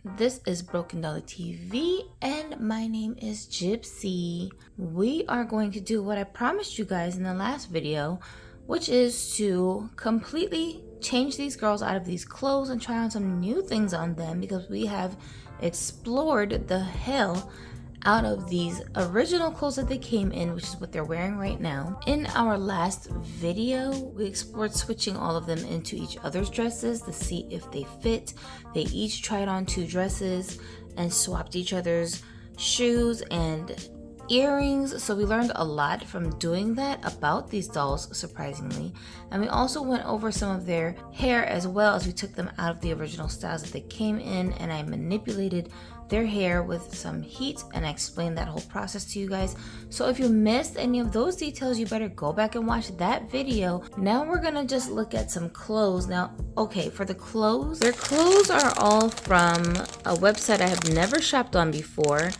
This is Broken Dollar TV and my name is Gypsy. We are going to do what I promised you guys in the last video, which is to completely change these girls out of these clothes and try on some new things on them, because we have explored the hell out of these original clothes that they came in, which is what they're wearing right now. In our last video, we explored switching all of them into each other's dresses to see if they fit. They each tried on 2 dresses and swapped each other's shoes and earrings. So we learned a lot from doing that about these dolls, surprisingly. And we also went over some of their hair, as well as we took them out of the original styles that they came in, and I manipulated their hair with some heat, and I explained that whole process to you guys. So if you missed any of those details, you better go back and watch that video. Now we're gonna just look at some clothes. Now, okay, for the clothes, their clothes are all from a website I have never shopped on before,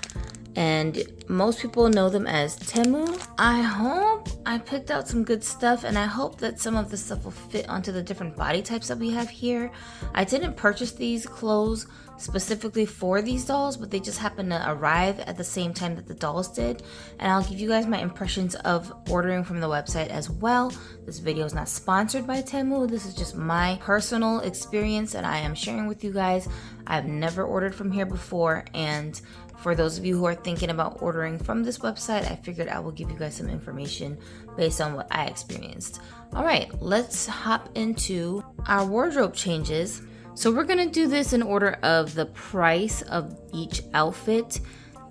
and most people know them as TEMU. I hope I picked out some good stuff, and I hope that some of the stuff will fit onto the different body types that we have here. I didn't purchase these clothes specifically for these dolls, but they just happened to arrive at the same time that the dolls did, and I'll give you guys my impressions of ordering from the website as well. This video is not sponsored by TEMU. This is just my personal experience that I am sharing with you guys. I've never ordered from here before, and for those of you who are thinking about ordering from this website, I figured I will give you guys some information based on what I experienced. All right, let's hop into our wardrobe changes. So we're gonna do this in order of the price of each outfit.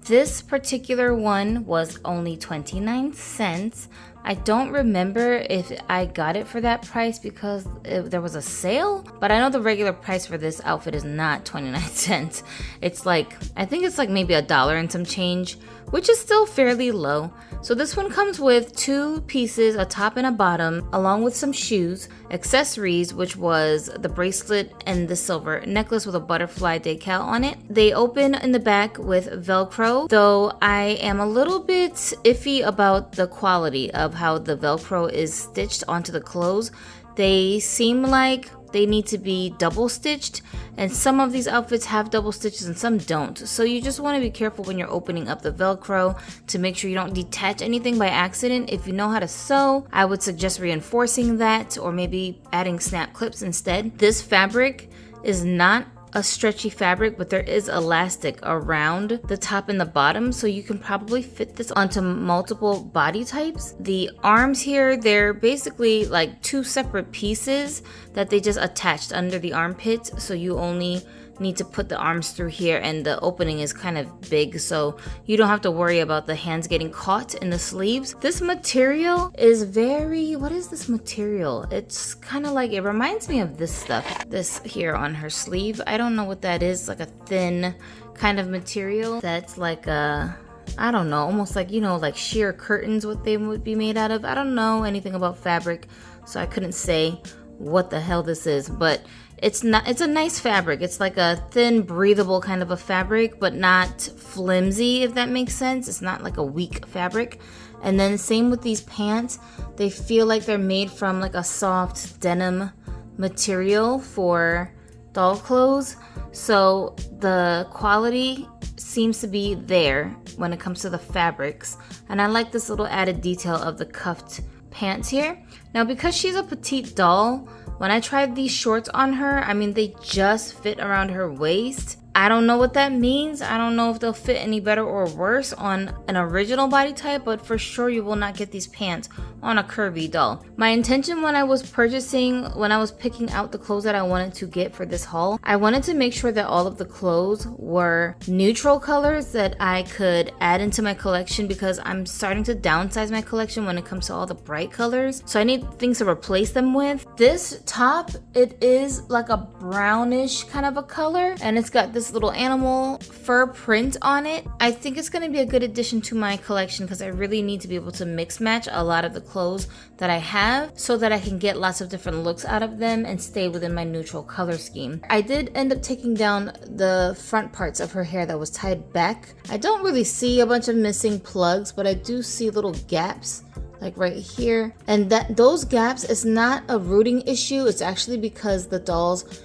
This particular one was only 29 cents. I don't remember if I got it for that price because there was a sale, but I know the regular price for this outfit is not 29 cents. It's like, I think it's like maybe $1 and some change, which is still fairly low. So this one comes with 2 pieces, a top and a bottom, along with some shoes, accessories, which was the bracelet and the silver necklace with a butterfly decal on it. They open in the back with Velcro, though I am a little bit iffy about the quality of how the Velcro is stitched onto the clothes. They seem like they need to be double stitched, and some of these outfits have double stitches and some don't. So you just want to be careful when you're opening up the Velcro to make sure you don't detach anything by accident. If you know how to sew, I would suggest reinforcing that, or maybe adding snap clips instead. This fabric is not a stretchy fabric, but there is elastic around the top and the bottom, so you can probably fit this onto multiple body types. The arms here, they're basically like 2 separate pieces that they just attached under the armpits, so you only need to put the arms through here, and the opening is kind of big, so you don't have to worry about the hands getting caught in the sleeves. This material is very, what is this material? It's kind of like, it reminds me of this stuff, this here on her sleeve. I don't know what that is, like a thin kind of material that's like a, I don't know, almost like, you know, like sheer curtains, what they would be made out of. I don't know anything about fabric, so I couldn't say what the hell this is, but it's a nice fabric. It's like a thin, breathable kind of a fabric, but not flimsy, if that makes sense. It's not like a weak fabric. And then same with these pants. They feel like they're made from like a soft denim material for doll clothes. So the quality seems to be there when it comes to the fabrics. And I like this little added detail of the cuffed pants here. Now, because she's a petite doll, when I tried these shorts on her, I mean, they just fit around her waist. I don't know what that means. I don't know if they'll fit any better or worse on an original body type, but for sure you will not get these pants on a curvy doll. My intention when I was picking out the clothes that I wanted to get for this haul, I wanted to make sure that all of the clothes were neutral colors that I could add into my collection, because I'm starting to downsize my collection when it comes to all the bright colors. So I need things to replace them with. This top, it is like a brownish kind of a color, and it's got this little animal fur print on it. I think it's going to be a good addition to my collection, because I really need to be able to mix match a lot of the clothes that I have so that I can get lots of different looks out of them and stay within my neutral color scheme. I did end up taking down the front parts of her hair that was tied back. I don't really see a bunch of missing plugs, but I do see little gaps like right here, and those gaps is not a rooting issue. It's actually because the doll's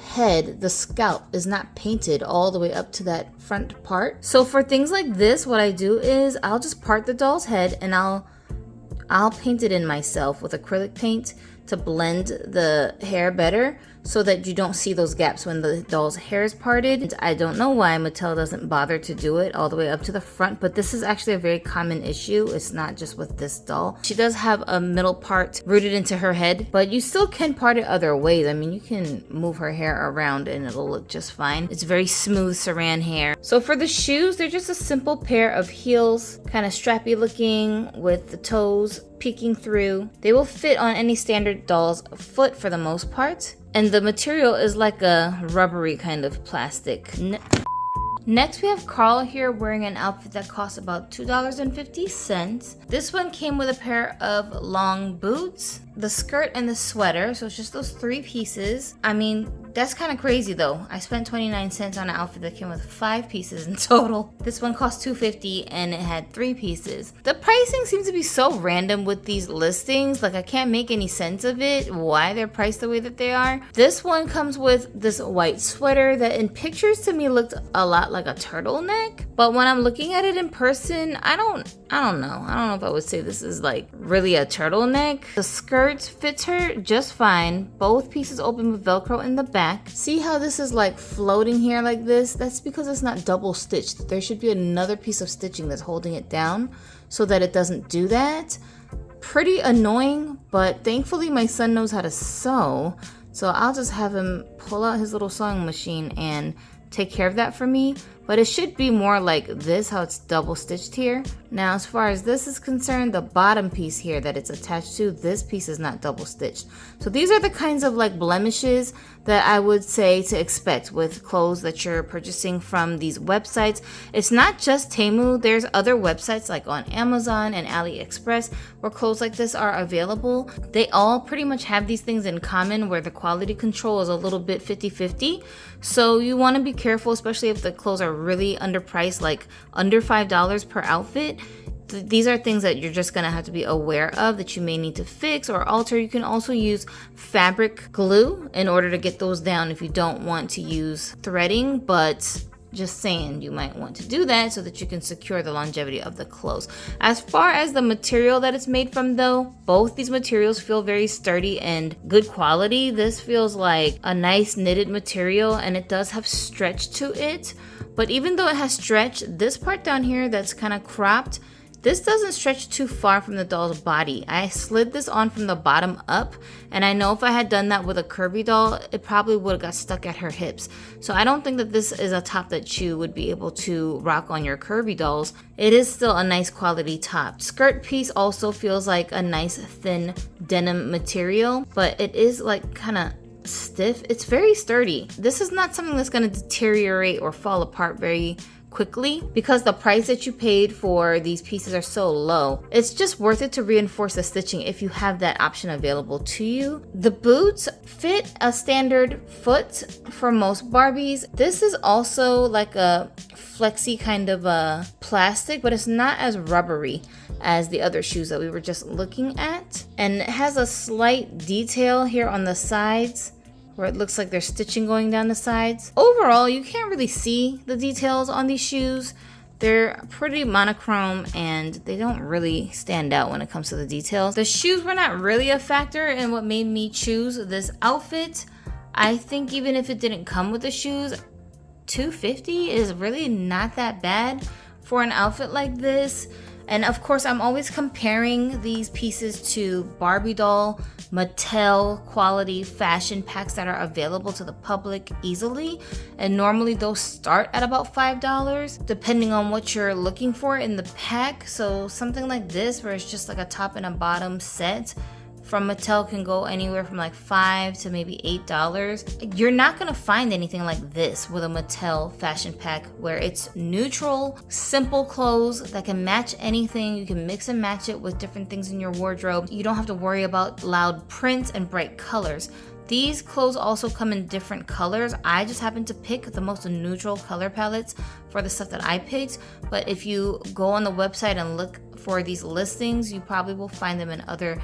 head, the scalp, is not painted all the way up to that front part. So for things like this, what I do is I'll just part the doll's head and I'll paint it in myself with acrylic paint to blend the hair better so that you don't see those gaps when the doll's hair is parted. I don't know why Mattel doesn't bother to do it all the way up to the front, but this is actually a very common issue. It's not just with this doll. She does have a middle part rooted into her head, but you still can part it other ways. I mean, you can move her hair around and it'll look just fine. It's very smooth saran hair. So for the shoes, they're just a simple pair of heels, kind of strappy looking with the toes peeking through. They will fit on any standard doll's foot for the most part. And the material is like a rubbery kind of plastic. Next, we have Carl here wearing an outfit that costs about $2.50. This one came with a pair of long boots, the skirt, and the sweater. So it's just those 3 pieces. I mean, that's kind of crazy though. I spent 29 cents on an outfit that came with 5 pieces in total. This one cost $2.50 and it had 3 pieces. The pricing seems to be so random with these listings. Like, I can't make any sense of it, why they're priced the way that they are. This one comes with this white sweater that in pictures to me looked a lot like a turtleneck. But when I'm looking at it in person, I don't know. I don't know if I would say this is like really a turtleneck. The skirt fits her just fine. Both pieces open with Velcro in the back. See how this is like floating here like this? That's because it's not double stitched. There should be another piece of stitching that's holding it down so that it doesn't do that. Pretty annoying, but thankfully my son knows how to sew. So I'll just have him pull out his little sewing machine and take care of that for me. But it should be more like this, how it's double stitched here. Now, as far as this is concerned, the bottom piece here that it's attached to, this piece is not double stitched. So these are the kinds of like blemishes that I would say to expect with clothes that you're purchasing from these websites. It's not just TEMU. There's other websites like on Amazon and AliExpress where clothes like this are available. They all pretty much have these things in common where the quality control is a little bit 50-50. So you want to be careful, especially if the clothes are really underpriced, like under $5 per outfit. These are things that you're just gonna have to be aware of that you may need to fix or alter. You can also use fabric glue in order to get those down if you don't want to use threading, but just saying, you might want to do that so that you can secure the longevity of the clothes. As far as the material that it's made from though, both these materials feel very sturdy and good quality. This feels like a nice knitted material and it does have stretch to it. But even though it has stretch, this part down here that's kind of cropped, this doesn't stretch too far from the doll's body. I slid this on from the bottom up, and I know if I had done that with a curvy doll, it probably would have got stuck at her hips. So I don't think that this is a top that you would be able to rock on your curvy dolls. It is still a nice quality top. Skirt piece also feels like a nice thin denim material, but it is like kind of stiff. It's very sturdy. This is not something that's going to deteriorate or fall apart very quickly because the price that you paid for these pieces are so low. It's just worth it to reinforce the stitching if you have that option available to you. The boots fit a standard foot for most Barbies. This is also like a flexy kind of a plastic, but it's not as rubbery as the other shoes that we were just looking at. And it has a slight detail here on the sides where it looks like there's stitching going down the sides. Overall, you can't really see the details on these shoes. They're pretty monochrome and they don't really stand out when it comes to the details. The shoes were not really a factor in what made me choose this outfit. I think even if it didn't come with the shoes, $2.50 is really not that bad for an outfit like this. And of course, I'm always comparing these pieces to Barbie doll, Mattel quality fashion packs that are available to the public easily. And normally those start at about $5, depending on what you're looking for in the pack. So something like this, where it's just like a top and a bottom set, from Mattel can go anywhere from like $5 to maybe $8. You're not gonna find anything like this with a Mattel fashion pack where it's neutral, simple clothes that can match anything. You can mix and match it with different things in your wardrobe. You don't have to worry about loud prints and bright colors. These clothes also come in different colors. I just happened to pick the most neutral color palettes for the stuff that I picked. But if you go on the website and look for these listings, you probably will find them in other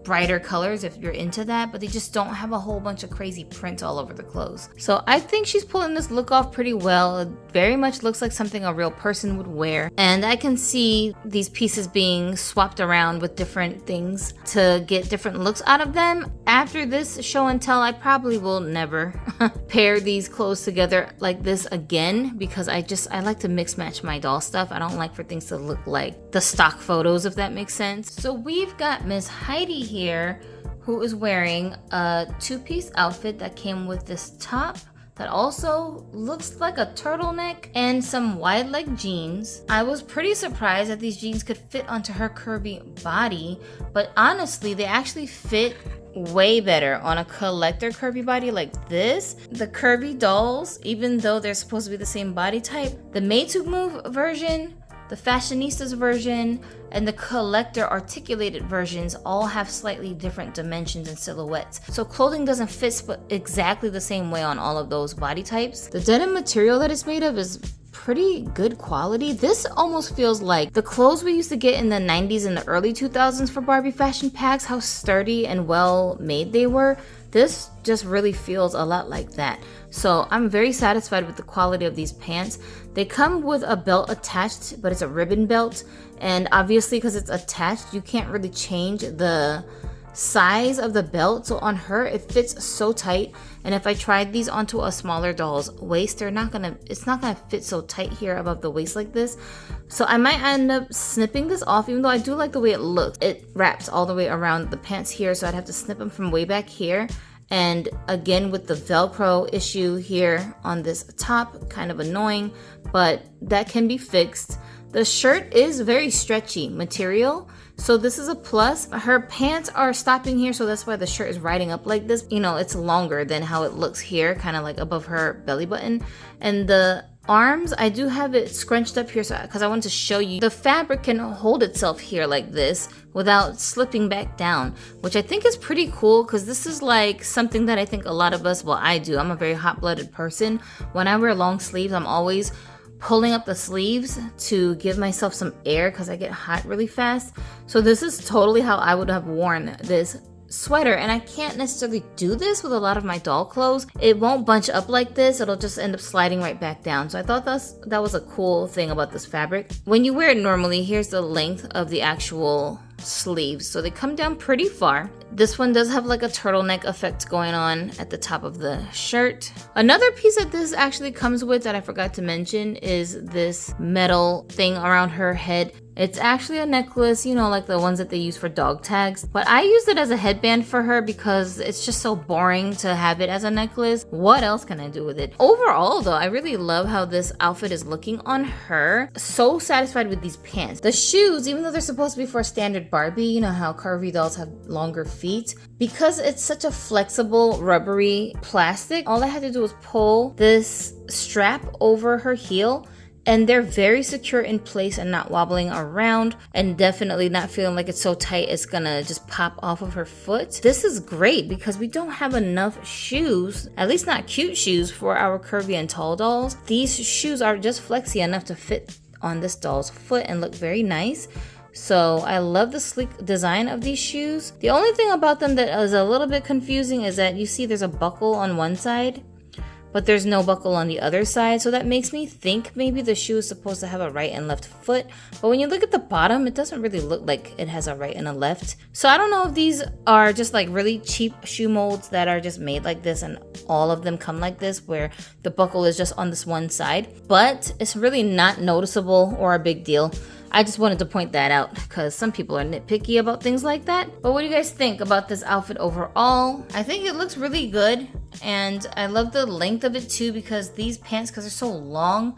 brighter colors if you're into that, but they just don't have a whole bunch of crazy print all over the clothes. So I think she's pulling this look off pretty well. It very much looks like something a real person would wear. And I can see these pieces being swapped around with different things to get different looks out of them. After this show and tell, I probably will never pair these clothes together like this again, because I like to mix match my doll stuff. I don't like for things to look like the stock photos, if that makes sense. So we've got Miss Heidi here, who is wearing a two-piece outfit that came with this top that also looks like a turtleneck and some wide leg jeans. I was pretty surprised that these jeans could fit onto her curvy body, but honestly, they actually fit way better on a collector curvy body like this. The curvy dolls, even though they're supposed to be the same body type, the Made to Move version, the Fashionistas version, and the collector articulated versions all have slightly different dimensions and silhouettes. So clothing doesn't fit exactly the same way on all of those body types. The denim material that it's made of is pretty good quality. This almost feels like the clothes we used to get in the 90s and the early 2000s for Barbie fashion packs, how sturdy and well made they were. This just really feels a lot like that. So I'm very satisfied with the quality of these pants. They come with a belt attached, but it's a ribbon belt. And obviously, because it's attached, you can't really change the size of the belt. So on her, it fits so tight. And if I tried these onto a smaller doll's waist, it's not gonna fit so tight here above the waist like this. So I might end up snipping this off, even though I do like the way it looks. It wraps all the way around the pants here, so I'd have to snip them from way back here. And again, with the Velcro issue here on this top, kind of annoying, but that can be fixed. The shirt is very stretchy material, so this is a plus. Her pants are stopping here, so that's why the shirt is riding up like this. You know, it's longer than how it looks here, kind of like above her belly button. And the arms, I do have it scrunched up here because I wanted to show you. The fabric can hold itself here like this without slipping back down, which I think is pretty cool, because this is like something that I think a lot of us, well, I do. I'm a very hot-blooded person. When I wear long sleeves, I'm always pulling up the sleeves to give myself some air because I get hot really fast. So this is totally how I would have worn this sweater, and I can't necessarily do this with a lot of my doll clothes. It won't bunch up like this. It'll just end up sliding right back down. So I thought that was a cool thing about this fabric. When you wear it normally, here's the length of the actual sleeves, so they come down pretty far. This one does have like a turtleneck effect going on at the top of the shirt. Another piece that this actually comes with that I forgot to mention is this metal thing around her head. It's actually a necklace, you know, like the ones that they use for dog tags. But I used it as a headband for her because it's just so boring to have it as a necklace. What else can I do with it? Overall, though, I really love how this outfit is looking on her. So satisfied with these pants. The shoes, even though they're supposed to be for a standard Barbie, you know how curvy dolls have longer feet, because it's such a flexible, rubbery plastic, all I had to do was pull this strap over her heel, and they're very secure in place and not wobbling around, and definitely not feeling like it's so tight it's gonna just pop off of her foot. This is great because we don't have enough shoes, at least not cute shoes, for our curvy and tall dolls. These shoes are just flexy enough to fit on this doll's foot and look very nice. So I love the sleek design of these shoes. The only thing about them that is a little bit confusing is that you see there's a buckle on one side, but there's no buckle on the other side. So that makes me think maybe the shoe is supposed to have a right and left foot. But when you look at the bottom, it doesn't really look like it has a right and a left. So I don't know if these are just like really cheap shoe molds that are just made like this and all of them come like this, where the buckle is just on this one side. But it's really not noticeable or a big deal. I just wanted to point that out because some people are nitpicky about things like that. But what do you guys think about this outfit overall? I think it looks really good, and I love the length of it too, because these pants, because they're so long,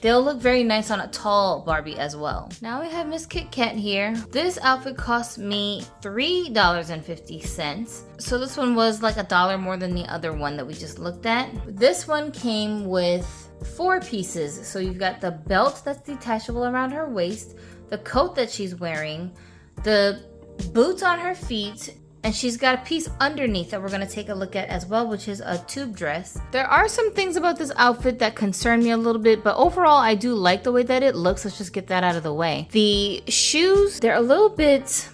they'll look very nice on a tall Barbie as well. Now we have Miss Kit Kat here. This outfit cost me $3.50. So this one was like $1 more than the other one that we just looked at. This one came with 4 pieces. So you've got the belt that's detachable around her waist, the coat that she's wearing, the boots on her feet, and she's got a piece underneath that we're going to take a look at as well, which is a tube dress. There are some things about this outfit that concern me a little bit, but overall I do like the way that it looks. Let's just get that out of the way. The shoes, they're a little bit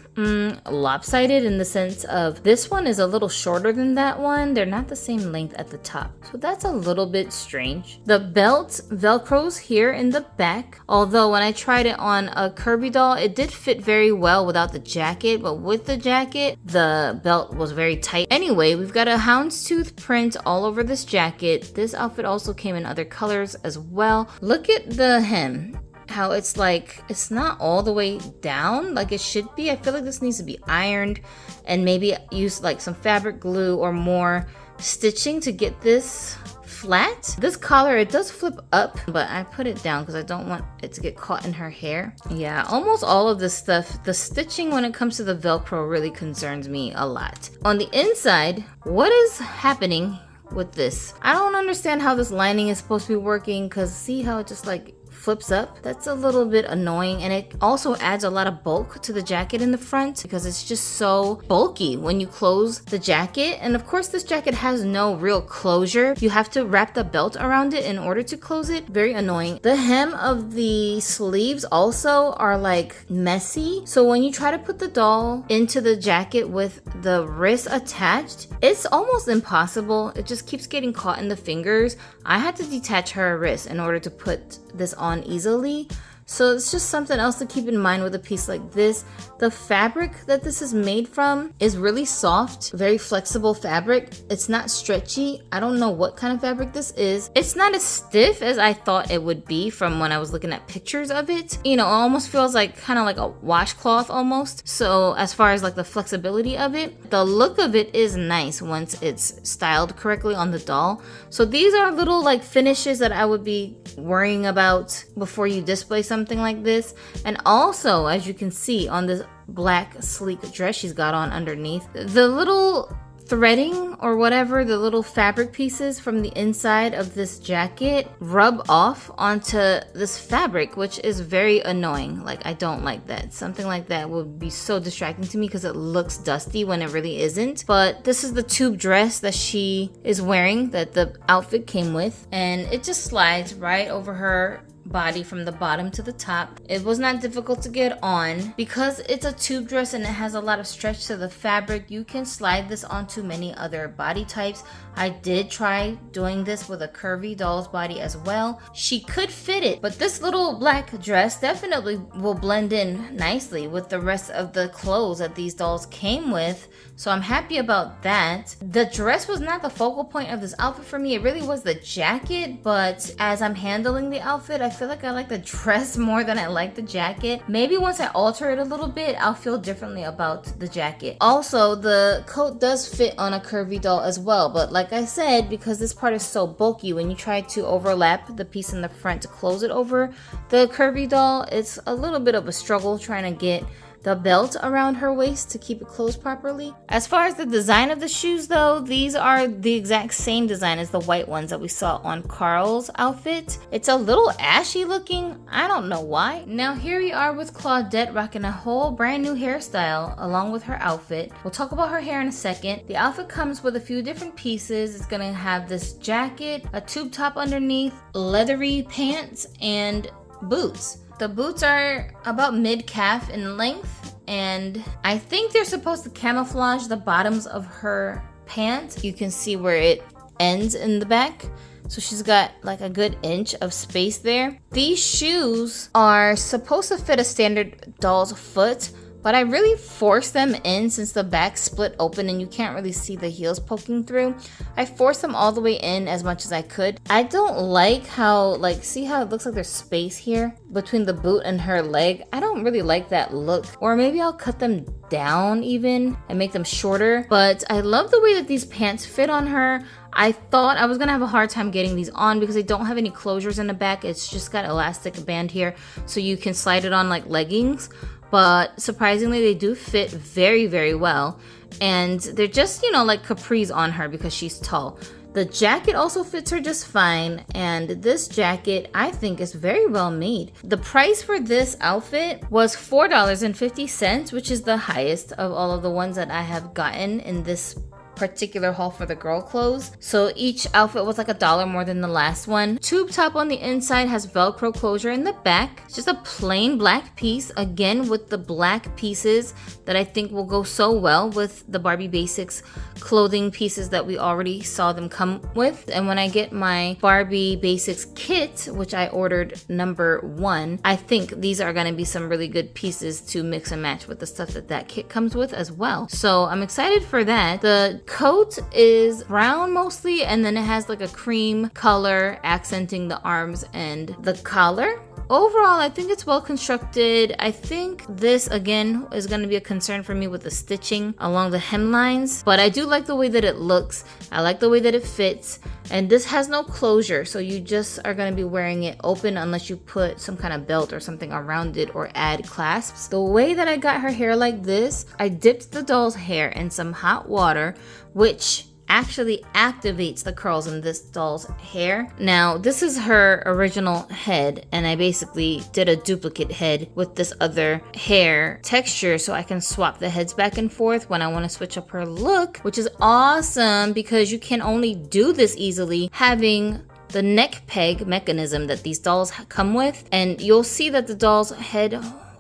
lopsided in the sense of this one is a little shorter than that one. They're not the same length at the top. So that's a little bit strange. The belt velcros here in the back. Although when I tried it on a curvy doll, it did fit very well without the jacket. But with the jacket, the belt was very tight. Anyway, we've got a houndstooth print all over this jacket. This outfit also came in other colors as well. Look at the hem. How it's like, it's not all the way down like it should be. I feel like this needs to be ironed and maybe use like some fabric glue or more stitching to get this flat. This collar, it does flip up, but I put it down because I don't want it to get caught in her hair. Yeah, almost all of this stuff, the stitching when it comes to the Velcro really concerns me a lot. On the inside, what is happening with this? I don't understand how this lining is supposed to be working, because see how it just like flips up? That's a little bit annoying, and it also adds a lot of bulk to the jacket in the front because it's just so bulky when you close the jacket. And of course this jacket has no real closure. You have to wrap the belt around it in order to close it. Very annoying. The hem of the sleeves also are like messy, so when you try to put the doll into the jacket with the wrist attached, it's almost impossible. It just keeps getting caught in the fingers. I had to detach her wrist in order to put this on easily. So it's just something else to keep in mind with a piece like this. The fabric that this is made from is really soft, very flexible fabric. It's not stretchy. I don't know what kind of fabric this is. It's not as stiff as I thought it would be from when I was looking at pictures of it. You know, it almost feels like kind of like a washcloth almost. So as far as like the flexibility of it, the look of it is nice once it's styled correctly on the doll. So these are little like finishes that I would be worrying about before you display something like this. And also, as you can see on this black sleek dress she's got on underneath, the little threading or whatever, the little fabric pieces from the inside of this jacket rub off onto this fabric, which is very annoying. Like, I don't like that. Something like that would be so distracting to me because it looks dusty when it really isn't. But this is the tube dress that she is wearing that the outfit came with, and it just slides right over her body from the bottom to the top. It was not difficult to get on because it's a tube dress and it has a lot of stretch to the fabric. You can slide this onto many other body types. I did try doing this with a curvy doll's body as well. She could fit it, but this little black dress definitely will blend in nicely with the rest of the clothes that these dolls came with. So I'm happy about that. The dress was not the focal point of this outfit for me. It really was the jacket, but as I'm handling the outfit, I feel like I like the dress more than I like the jacket. Maybe once I alter it a little bit, I'll feel differently about the jacket. Also, the coat does fit on a curvy doll as well, but like I said, because this part is so bulky, when you try to overlap the piece in the front to close it over the curvy doll, it's a little bit of a struggle trying to get the belt around her waist to keep it closed properly. As far as the design of the shoes though, these are the exact same design as the white ones that we saw on Carl's outfit. It's a little ashy looking, I don't know why. Now here we are with Claudette rocking a whole brand new hairstyle along with her outfit. We'll talk about her hair in a second. The outfit comes with a few different pieces. It's gonna have this jacket, a tube top underneath, leathery pants, and boots. The boots are about mid-calf in length, and I think they're supposed to camouflage the bottoms of her pants. You can see where it ends in the back. So she's got like a good inch of space there. These shoes are supposed to fit a standard doll's foot, but I really forced them in since the back split open and you can't really see the heels poking through. I forced them all the way in as much as I could. I don't like how, like, see how it looks like there's space here between the boot and her leg? I don't really like that look. Or maybe I'll cut them down even and make them shorter. But I love the way that these pants fit on her. I thought I was gonna have a hard time getting these on because they don't have any closures in the back. It's just got elastic band here so you can slide it on like leggings. But surprisingly, they do fit very, very well. And they're just, you know, like capris on her because she's tall. The jacket also fits her just fine. And this jacket, I think, is very well made. The price for this outfit was $4.50, which is the highest of all of the ones that I have gotten in this particular haul for the girl clothes. So each outfit was like $1 more than the last one. Tube top on the inside has Velcro closure in the back. It's just a plain black piece, again with the black pieces that I think will go so well with the Barbie Basics clothing pieces that we already saw them come with. And when I get my Barbie Basics kit, which I ordered number 1, I think these are going to be some really good pieces to mix and match with the stuff that kit comes with as well. So I'm excited for that. The coat is brown mostly, and then it has like a cream color accenting the arms and the collar. Overall, I think it's well constructed. I think this, again, is going to be a concern for me with the stitching along the hemlines, but I do like the way that it looks. I like the way that it fits, and this has no closure, so you just are going to be wearing it open unless you put some kind of belt or something around it or add clasps. The way that I got her hair like this, I dipped the doll's hair in some hot water, which actually activates the curls in this doll's hair. Now, this is her original head, and I basically did a duplicate head with this other hair texture so I can swap the heads back and forth when I want to switch up her look, which is awesome because you can only do this easily having the neck peg mechanism that these dolls come with. And you'll see that the doll's head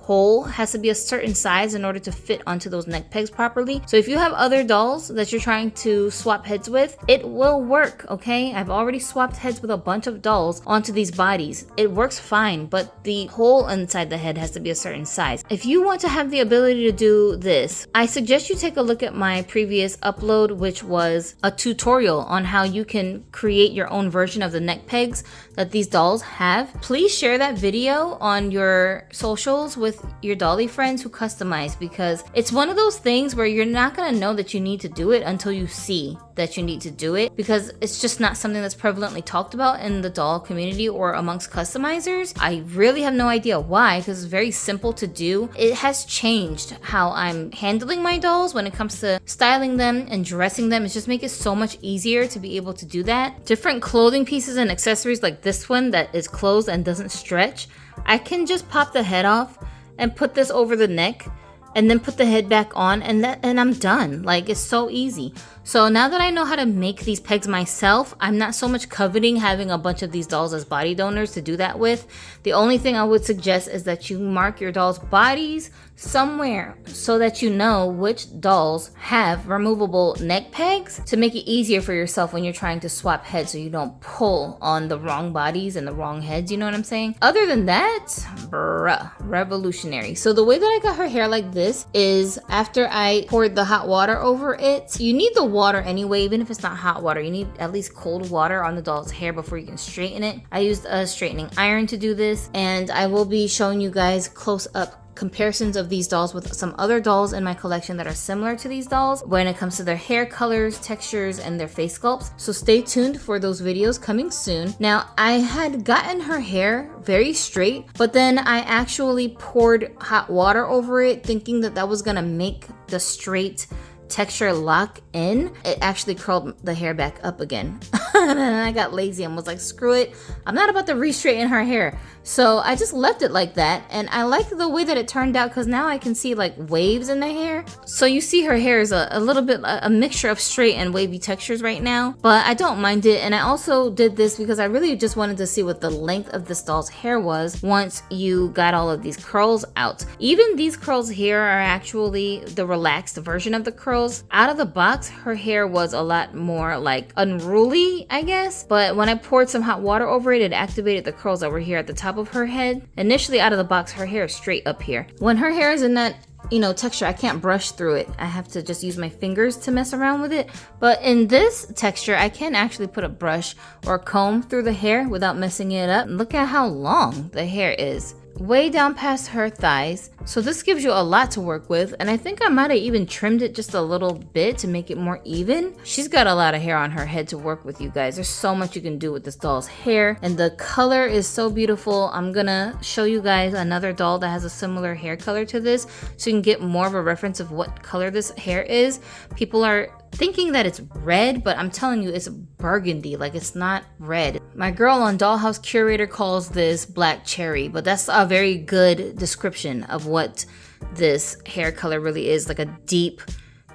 hole has to be a certain size in order to fit onto those neck pegs properly. So if you have other dolls that you're trying to swap heads with, it will work, okay? I've already swapped heads with a bunch of dolls onto these bodies. It works fine, but the hole inside the head has to be a certain size. If you want to have the ability to do this, I suggest you take a look at my previous upload, which was a tutorial on how you can create your own version of the neck pegs that these dolls have. Please share that video on your socials with your dolly friends who customize, because it's one of those things where you're not going to know that you need to do it until you see that you need to do it, because it's just not something that's prevalently talked about in the doll community or amongst customizers. I really have no idea why, because it's very simple to do. It has changed how I'm handling my dolls when it comes to styling them and dressing them. It's just make it so much easier to be able to do that. Different clothing pieces and accessories like this one that is closed and doesn't stretch, I can just pop the head off and put this over the neck and then put the head back on, and I'm done. Like, it's so easy. So now that I know how to make these pegs myself, I'm not so much coveting having a bunch of these dolls as body donors to do that with. The only thing I would suggest is that you mark your dolls' bodies somewhere so that you know which dolls have removable neck pegs to make it easier for yourself when you're trying to swap heads, so you don't pull on the wrong bodies and the wrong heads, you know what I'm saying? Other than that, bruh, revolutionary. So the way that I got her hair like this is after I poured the hot water over it. You need the water anyway, even if it's not hot water. You need at least cold water on the doll's hair before you can straighten it. I used a straightening iron to do this, and I will be showing you guys close up comparisons of these dolls with some other dolls in my collection that are similar to these dolls when it comes to their hair colors, textures, and their face sculpts. So stay tuned for those videos coming soon. Now, I had gotten her hair very straight, but then I actually poured hot water over it thinking that that was gonna make the straight texture lock in. It actually curled the hair back up again. And then I got lazy and was like, screw it, I'm not about to re-straighten her hair. So I just left it like that, and I like the way that it turned out because now I can see like waves in the hair. So you see her hair is a little bit a mixture of straight and wavy textures right now, but I don't mind it. And I also did this because I really just wanted to see what the length of this doll's hair was once you got all of these curls out. Even these curls here are actually the relaxed version of the curls. Out of the box, her hair was a lot more like unruly, I guess, but when I poured some hot water over it, it activated the curls that were here at the top of her head. Initially out of the box, her hair is straight up here. When her hair is in that, you know, texture, I can't brush through it. I have to just use my fingers to mess around with it. But in this texture, I can actually put a brush or a comb through the hair without messing it up. Look at how long the hair is. Way down past her thighs. So this gives you a lot to work with, and I think I might have even trimmed it just a little bit to make it more even. She's got a lot of hair on her head to work with, you guys. There's so much you can do with this doll's hair, and the color is so beautiful. I'm gonna show you guys another doll that has a similar hair color to this so you can get more of a reference of what color this hair is. People are thinking that it's red, but I'm telling you it's burgundy, like it's not red. My girl on Dollhouse Curator calls this black cherry, but that's a very good description of what this hair color really is, like a deep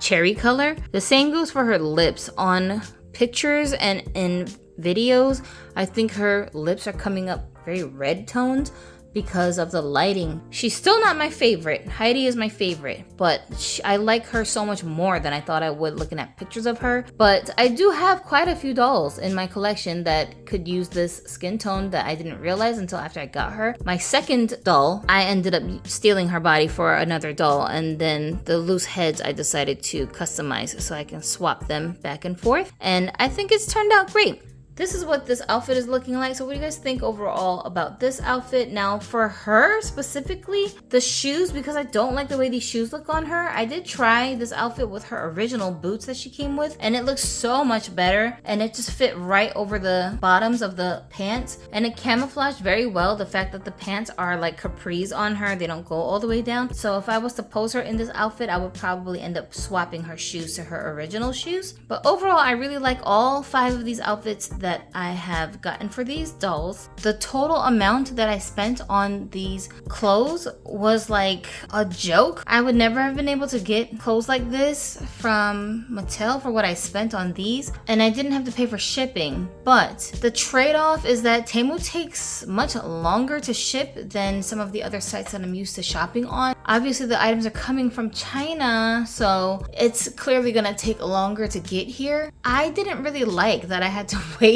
cherry color. The same goes for her lips. On pictures and in videos, I think her lips are coming up very red toned because of the lighting. She's still not my favorite. Heidi is my favorite, but I like her so much more than I thought I would looking at pictures of her. But I do have quite a few dolls in my collection that could use this skin tone that I didn't realize until after I got her. My second doll, I ended up stealing her body for another doll, and then the loose heads I decided to customize so I can swap them back and forth, and I think it's turned out great. This is what this outfit is looking like. So what do you guys think overall about this outfit? Now for her specifically, the shoes, because I don't like the way these shoes look on her, I did try this outfit with her original boots that she came with, and it looks so much better, and it just fit right over the bottoms of the pants, and it camouflaged very well the fact that the pants are like capris on her. They don't go all the way down. So if I was to pose her in this outfit, I would probably end up swapping her shoes to her original shoes. But overall, I really like all 5 of these outfits that I have gotten for these dolls. The total amount that I spent on these clothes was like a joke. I would never have been able to get clothes like this from Mattel for what I spent on these, and I didn't have to pay for shipping. But the trade-off is that Temu takes much longer to ship than some of the other sites that I'm used to shopping on. Obviously the items are coming from China, so it's clearly gonna take longer to get here. I didn't really like that I had to wait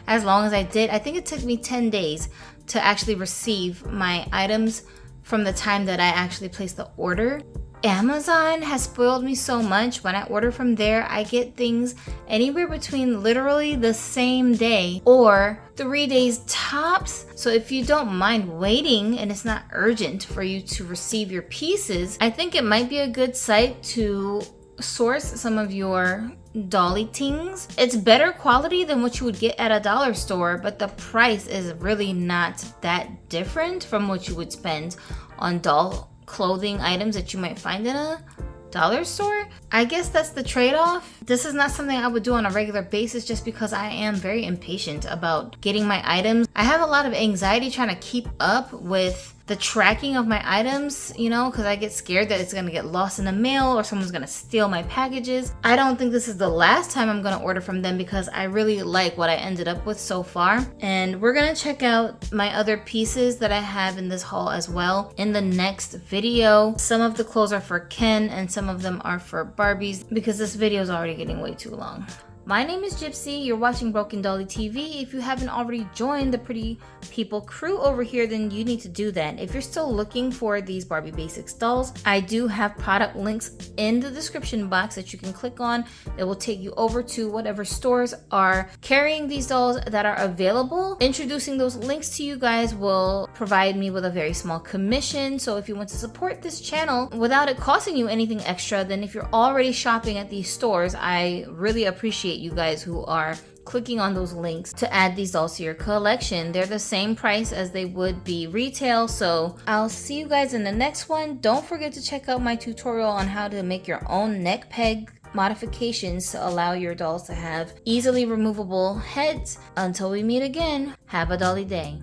as long as I did. I think it took me 10 days to actually receive my items from the time that I actually placed the order. Amazon has spoiled me so much. When I order from there, I get things anywhere between literally the same day or 3 days tops. So if you don't mind waiting and it's not urgent for you to receive your pieces, I think it might be a good site to source some of your dolly things. It's better quality than what you would get at a dollar store, but the price is really not that different from what you would spend on doll clothing items that you might find in a dollar store. I guess that's the trade-off. This is not something I would do on a regular basis just because I am very impatient about getting my items. I have a lot of anxiety trying to keep up with the tracking of my items, you know, because I get scared that it's gonna get lost in the mail or someone's gonna steal my packages. I don't think this is the last time I'm gonna order from them because I really like what I ended up with so far. And we're gonna check out my other pieces that I have in this haul as well in the next video. Some of the clothes are for Ken and some of them are for Barbies because this video is already getting way too long. My name is Gypsy. You're watching Broken Dolly TV. If you haven't already joined the Pretty People crew over here, then you need to do that. If you're still looking for these Barbie Basics dolls, I do have product links in the description box that you can click on. It will take you over to whatever stores are carrying these dolls that are available. Introducing those links to you guys will provide me with a very small commission. So if you want to support this channel without it costing you anything extra, then if you're already shopping at these stores, I really appreciate you guys who are clicking on those links to add these dolls to your collection. They're the same price as they would be retail, so I'll see you guys in the next one. Don't forget to check out my tutorial on how to make your own neck peg modifications to allow your dolls to have easily removable heads. Until we meet again, have a dolly day.